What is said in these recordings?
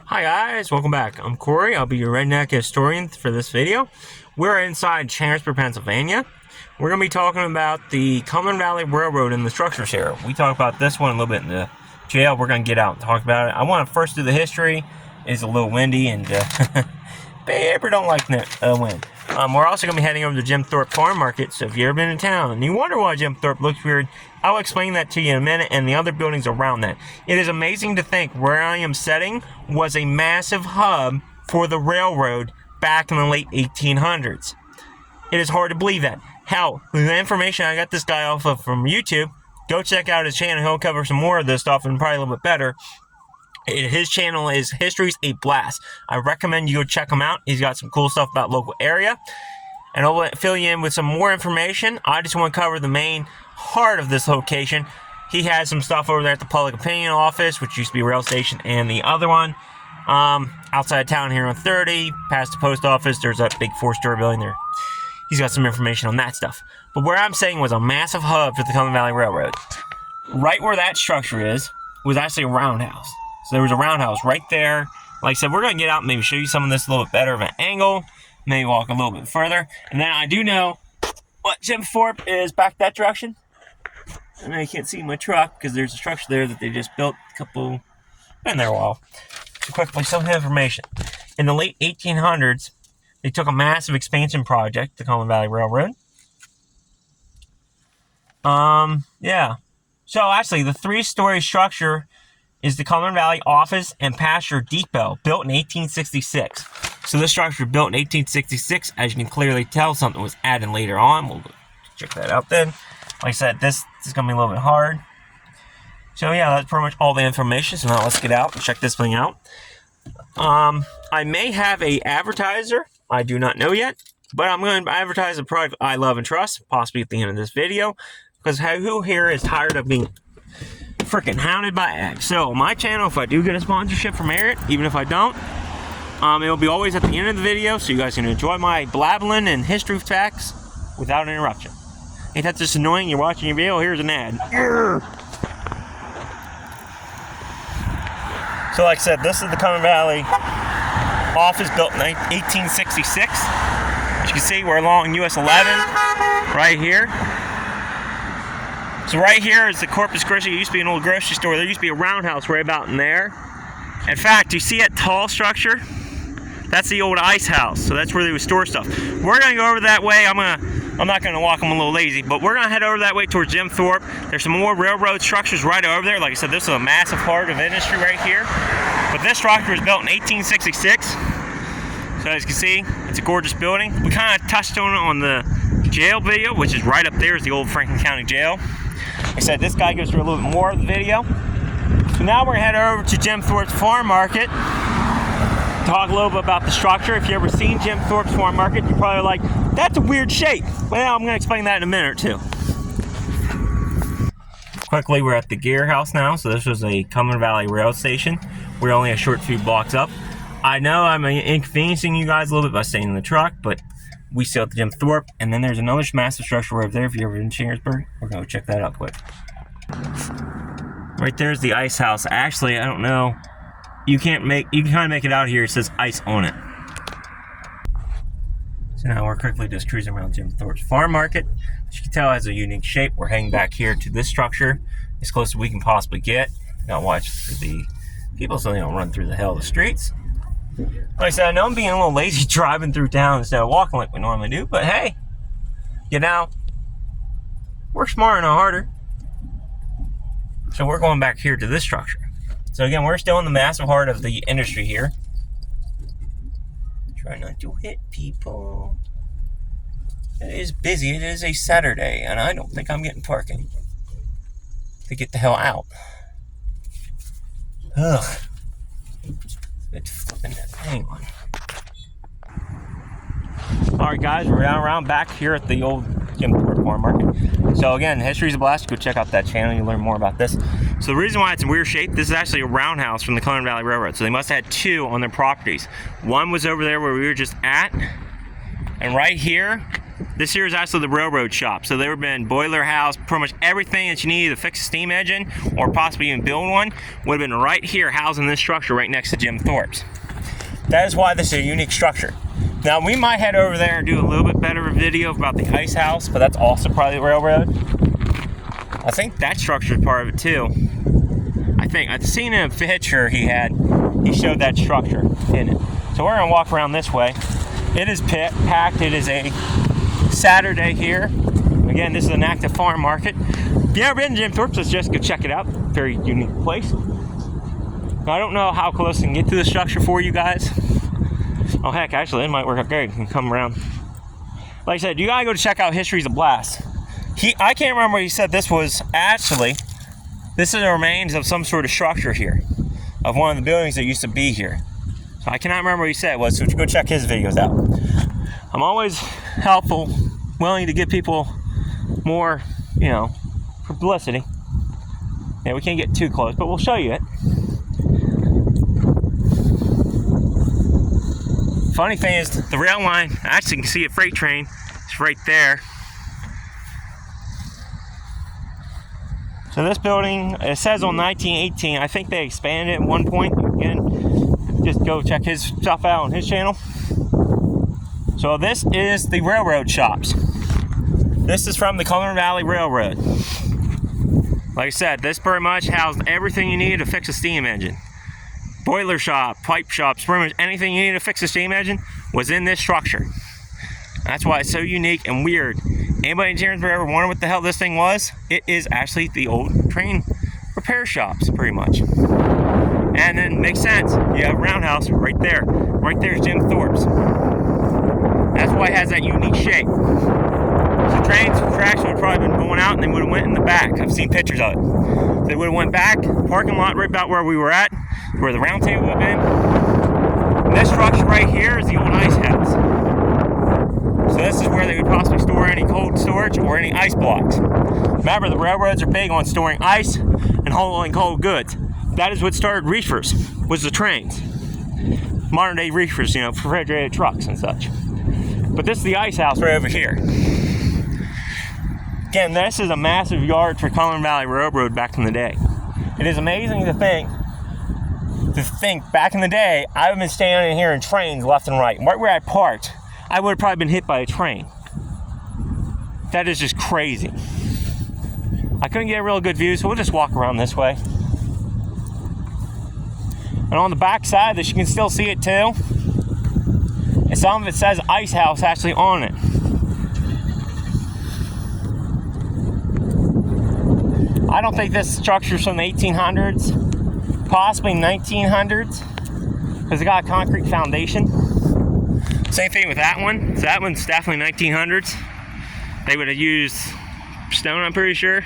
Hi guys, welcome back. I'm Corey. I'll be your redneck historian for this video. We're inside Chambersburg, Pennsylvania. We're going to be talking about the Cumberland Valley Railroad and the structures here. We talked about this one a little bit in the jail. We're going to get out and talk about it. I want to first do the history. It's a little windy and paper don't like wind. We're also going to be heading over to Jim Thorpe Farm Market. So if you've ever been in town and you wonder why Jim Thorpe looks weird, I'll explain that to you in a minute, and the other buildings around that. It is amazing to think where I am sitting was a massive hub for the railroad back in the late 1800s. It is hard to believe that. Hell, the information I got this guy off of from YouTube, go check out his channel. He'll cover some more of this stuff and probably a little bit better. His channel is History's a Blast. I recommend you go check him out. He's got some cool stuff about local area. And I'll fill you in with some more information. I just want to cover the main heart of this location. He has some stuff over there at the Public Opinion Office, which used to be a rail station, and the other one outside of town here on 30, past the post office. There's a big 4-story building there. He's got some information on that stuff. But where I'm saying was a massive hub for the Cumberland Valley Railroad. Right where that structure is was actually a roundhouse. So there was a roundhouse right there. Like I said, we're going to get out and maybe show you some of this a little bit better of an angle. Maybe walk a little bit further. And then I do know what Jim Thorpe is back that direction. I know you can't see my truck because there's a structure there that they just built been there a while. So quickly, some information. In the late 1800s, they took a massive expansion project, the Cumberland Valley Railroad. Yeah. So actually, the 3-story structure is the Cumberland Valley Office and Pasture Depot, built in 1866. So this structure built in 1866, as you can clearly tell, something was added later on. We'll check that out then. Like I said, this is going to be a little bit hard. So yeah, that's pretty much all the information. So now let's get out and check this thing out. I may have a advertiser. I do not know yet. But I'm going to advertise a product I love and trust, possibly at the end of this video. Because who here is tired of being freaking hounded by ads? So my channel, if I do get a sponsorship from Merit, even if I don't, it'll be always at the end of the video, so you guys can enjoy my blabbling and history facts without interruption. Ain't that just annoying? You're watching your video, here's an ad. So like I said, this is the Cumberland Valley office, built in 1866. As you can see, we're along US 11, right here. So right here is the Corpus Christi. It used to be an old grocery store. There used to be a roundhouse right about in there. In fact, you see that tall structure? That's the old ice house. So that's where they would store stuff. We're gonna go over that way. I'm not gonna walk. I'm a little lazy, but we're gonna head over that way towards Jim Thorpe. There's some more railroad structures right over there. Like I said, this is a massive part of industry right here. But this structure was built in 1866. So as you can see, it's a gorgeous building. We kind of touched on the jail video, which is right up there is the old Franklin County Jail. Like I said, this guy goes through a little bit more of the video. So now we're going to head over to Jim Thorpe's Farm Market. Talk a little bit about the structure. If you've ever seen Jim Thorpe's Farm Market, you're probably like, that's a weird shape. Well, I'm going to explain that in a minute or two. Quickly, we're at the Gear House now. So this was a Cumberland Valley Rail Station. We're only a short few blocks up. I know I'm inconveniencing you guys a little bit by staying in the truck, but we still at the Jim Thorpe. And then there's another massive structure over there. If you're ever in Chambersburg, we're going to check that out quick. Right there's the ice house. Actually, I don't know. You can kind of make it out here. It says ice on it. So now we're quickly just cruising around Jim Thorpe's Farm Market. As you can tell, it has a unique shape. We're heading back here to this structure as close as we can possibly get. Now watch for the people so they don't run through the hell of the streets. Like I said, I know I'm being a little lazy driving through town instead of walking like we normally do, but hey, you know, we're smarter, not harder. So we're going back here to this structure. So again, we're still in the massive heart of the industry here. Try not to hit people. It is busy. It is a Saturday, and I don't think I'm getting parking to get the hell out. Ugh. It's flipping that thing on. Alright guys, we're now around back here at the old Jim Thorpe Farm Market. So again, History's a Blast. Go check out that channel. You'll learn more about this. So the reason why it's in weird shape, this is actually a roundhouse from the Cumberland Valley Railroad. So they must have had 2 on their properties. One was over there where we were just at. And right here This here is actually the railroad shop. So there would have been boiler house, pretty much everything that you needed to fix a steam engine or possibly even build one would have been right here housed in this structure right next to Jim Thorpe's. That is why this is a unique structure. Now we might head over there and do a little bit better video about the ice house, but that's also probably the railroad. I think that structure is part of it too. I think I've seen in a picture he showed that structure in it. So we're gonna walk around this way. It is packed. It is a Saturday here. Again, this is an active farm market. If you've never been to Jim Thorpe's, let's just go check it out. Very unique place. Now, I don't know how close I can get to the structure for you guys. Oh heck, actually it might work out great. You can come around. Like I said, you gotta go to check out History's a Blast. I can't remember what he said this was actually. This is the remains of some sort of structure here, of one of the buildings that used to be here. So I cannot remember what he said it was, so go check his videos out. I'm always helpful, willing to give people more, publicity. Yeah, we can't get too close, but we'll show you it. Funny thing is, the rail line, actually you can see a freight train. It's right there. So this building, it says on 1918. I think they expanded it at one point. Again, just go check his stuff out on his channel. So this is the railroad shops. This is from the Cumberland Valley Railroad. Like I said, this pretty much housed everything you needed to fix a steam engine. Boiler shop, pipe shops, pretty much anything you needed to fix a steam engine was in this structure. That's why it's so unique and weird. Anybody in Chambersburg ever wondered what the hell this thing was? It is actually the old train repair shops, pretty much. And then it makes sense. You have a roundhouse right there. Right there is Jim Thorpe's. That's why it has that unique shape. So trains, tracks would have probably been going out and they would have went in the back. I've seen pictures of it. They would have went back, parking lot right about where we were at, where the round table would have been. And this structure right here is the old ice house. So this is where they would possibly store any cold storage or any ice blocks. Remember, the railroads are big on storing ice and hauling cold goods. That is what started reefers, was the trains. Modern day reefers, refrigerated trucks and such. But this is the ice house right over here. Again, this is a massive yard for Cumberland Valley Railroad back in the day. It is amazing to think back in the day, I would have been standing here in trains left and right. Right where I parked, I would have probably been hit by a train. That is just crazy. I couldn't get a real good view, so we'll just walk around this way. And on the back side, you can still see it too. And some of it says Ice House actually on it. I don't think this structure's from the 1800s, possibly 1900s, because it got a concrete foundation. Same thing with that one. So that one's definitely 1900s. They would have used stone, I'm pretty sure.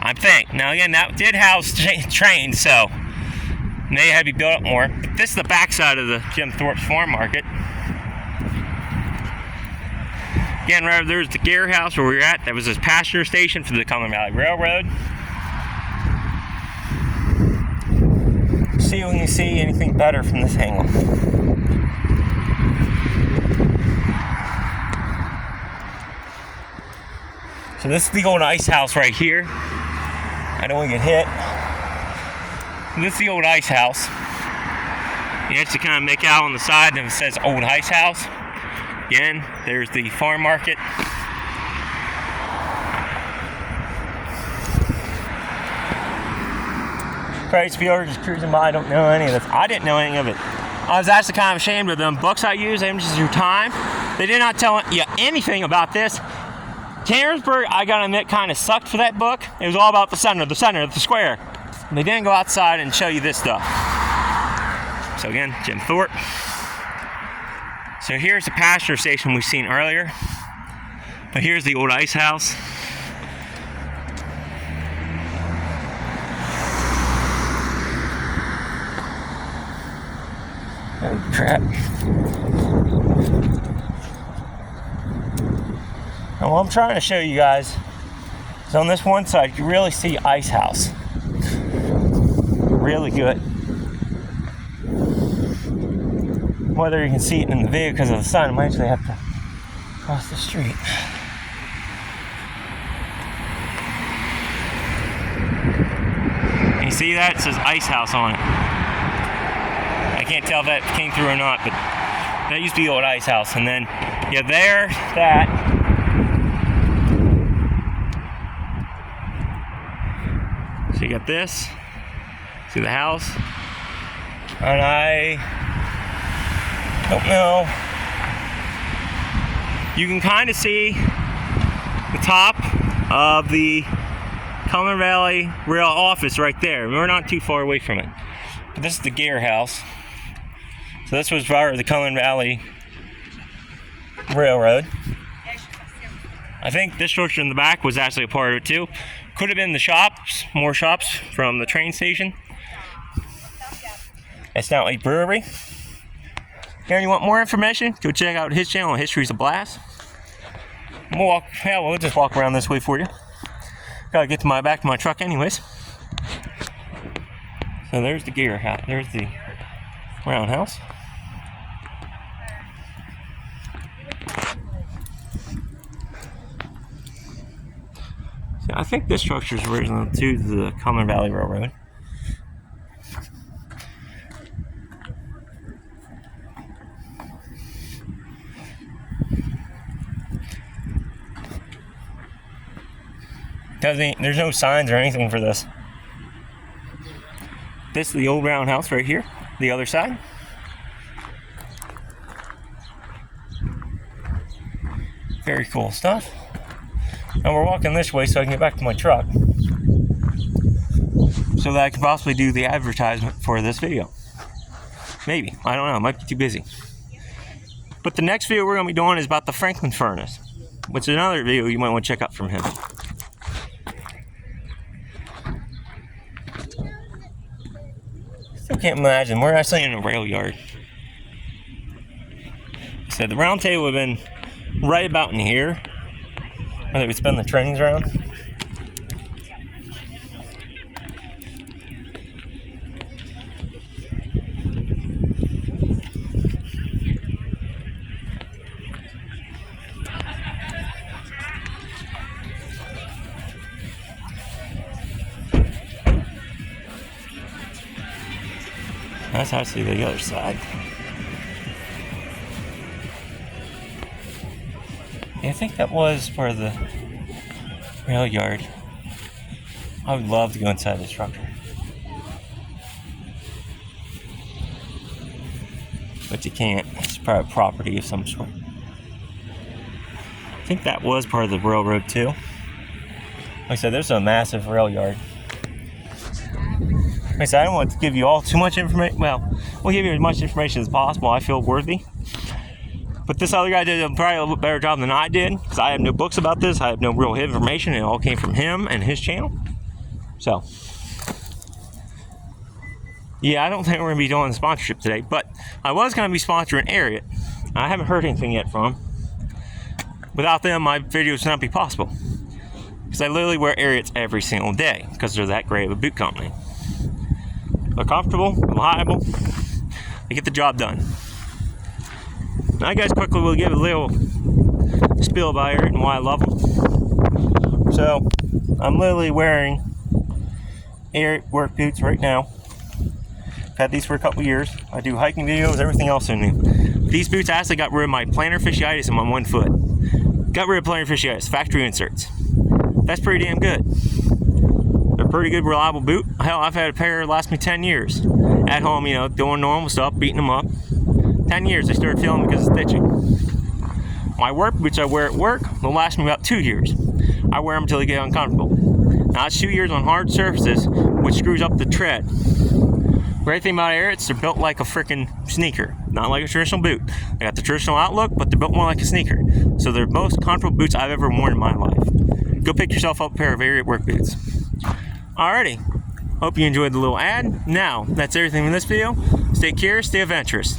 I think. Now again, that did house trains, so they had to be built up more. But this is the backside of the Jim Thorpe's farm market. Again, right there's the gear house where we were at. That was this passenger station for the Cumberland Valley Railroad. See if we can see anything better from this angle. So this is the old ice house right here. I don't want to get hit. This is the old ice house. You have to kind of make out on the side and it says old ice house. Again, there's the farm market. Crazy people just cruising by, I don't know any of this. I didn't know any of it. I was actually kind of ashamed of them books I use, Images Through Time. They did not tell you anything about this. Chambersburg, I gotta admit, kind of sucked for that book. It was all about the center, the square. And they didn't go outside and show you this stuff. So again, Jim Thorpe. So here's the passenger station we've seen earlier. But here's the old ice house. Oh crap. And what I'm trying to show you guys is on this one side, you really see ice house. Really good. Whether you can see it in the video because of the sun, I might actually have to across the street. And you see that? It says Ice House on it. I can't tell if that came through or not, but that used to be the old Ice House. And then, yeah, there, that. So you got this. See the house. And I don't know. You can kind of see the top of the Cumberland Valley Rail office right there. We're not too far away from it. But this is the Gear House. So this was part of the Cumberland Valley Railroad. I think this structure in the back was actually a part of it too. Could have been the shops, more shops from the train station. That's now a brewery. Here, you want more information? Go check out his channel, History's a Blast. We'll just walk around this way for you. Gotta get to back to my truck anyways. So there's the Gear House. There's the roundhouse. So I think this structure is original to the Cumberland Valley Railroad. There's no signs or anything for this. This is the old roundhouse right here, the other side. Very cool stuff. And we're walking this way so I can get back to my truck, so that I can possibly do the advertisement for this video. Maybe, I don't know, I might be too busy. But the next video we're going to be doing is about the Franklin furnace, which is another video you might want to check out from him. Still can't imagine, we're actually in a rail yard. So the round table would have been right about in here, where they would spin the trains around. That's actually the other side. Yeah, I think that was part of the rail yard. I would love to go inside the structure, but you can't. It's private property of some sort. I think that was part of the railroad too. Like I said, there's a massive rail yard. Like I said, I don't want to give you all too much information. Well, we'll give you as much information as possible. I feel worthy. But this other guy did probably a little bit better job than I did, because I have no books about this. I have no real information. It all came from him and his channel. So, yeah, I don't think we're going to be doing sponsorship today, but I was going to be sponsoring Ariat. I haven't heard anything yet from them. Without them, my videos would not be possible, because I literally wear Ariats every single day, because they're that great of a boot company. They're comfortable, reliable, they get the job done. Now, I guys quickly will give a little spiel about Ariat and why I love them. So, I'm literally wearing Ariat work boots right now. I've had these for a couple years. I do hiking videos, everything else in them. These boots actually got rid of my plantar fasciitis in my one foot. Got rid of plantar fasciitis, factory inserts. That's pretty damn good. They're a pretty good, reliable boot. Hell, I've had a pair last me 10 years. At home, you know, doing normal stuff, beating them up. 10 years, they started feeling because of stitching. My work boots I wear at work, they'll last me about 2 years. I wear them until they get uncomfortable. Now, it's 2 years on hard surfaces, which screws up the tread. Great thing about Ariats, they're built like a freaking sneaker, not like a traditional boot. They got the traditional outlook, but they're built more like a sneaker. So they're the most comfortable boots I've ever worn in my life. Go pick yourself up a pair of Ariat work boots. Alrighty, hope you enjoyed the little ad. Now, that's everything in this video. Stay curious, stay adventurous.